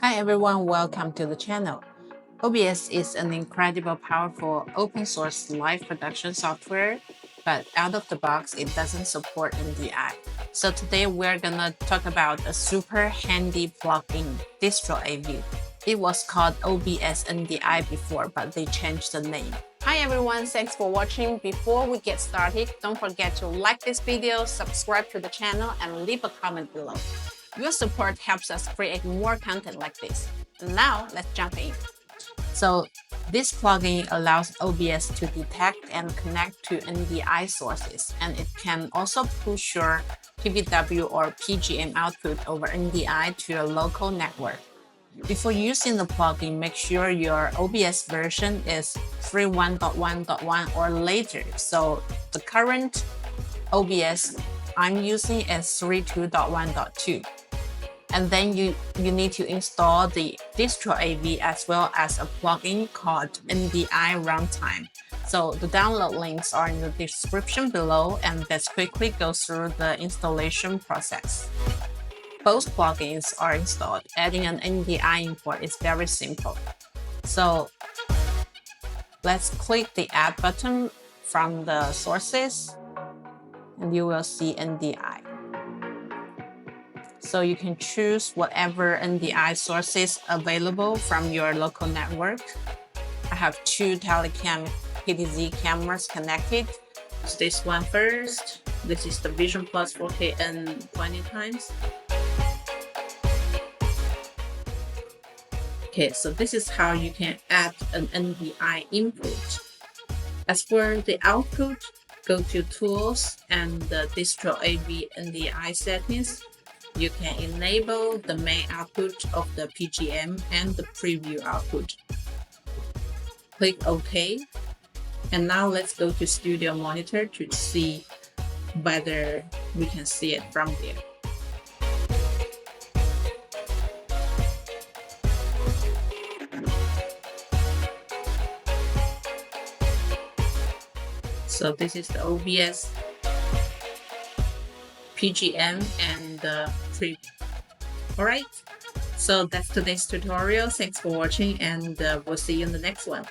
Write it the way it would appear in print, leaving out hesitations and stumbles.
Hi everyone, welcome to the channel. OBS is an incredible, powerful, open source live production software, but out of the box, it doesn't support NDI. So today we're gonna talk about a super handy plugin, DistroAV. It was called OBS NDI before, but they changed the name. Hi everyone, thanks for watching. Before we get started, don't forget to like this video, subscribe to the channel, and leave a comment below. Your support helps us create more content like this. And now, let's jump in. So this plugin allows OBS to detect and connect to NDI sources, and it can also push your PVW or PGM output over NDI to your local network. Before using the plugin, make sure your OBS version is 3.1.1.1 or later. So the current OBS I'm using is 3.2.1.2. And then you need to install the DistroAV as well as a plugin called NDI Runtime. So the download links are in the description below, and let's quickly go through the installation process. Both plugins are installed. Adding an NDI import is very simple. So let's click the Add button from the sources, and you will see NDI. So you can choose whatever NDI sources available from your local network. I have two Telycam PTZ cameras connected. It's this one first. This is the Vision Plus 4K and 20 times. Okay, so this is how you can add an NDI input. As for the output, go to Tools and the DistroAV NDI settings. You can enable the main output of the PGM and the preview output. Click OK. And now let's go to Studio Monitor to see whether we can see it from there. So this is the OBS PGM and the preview. Alright, so that's today's tutorial. Thanks for watching, and we'll see you in the next one.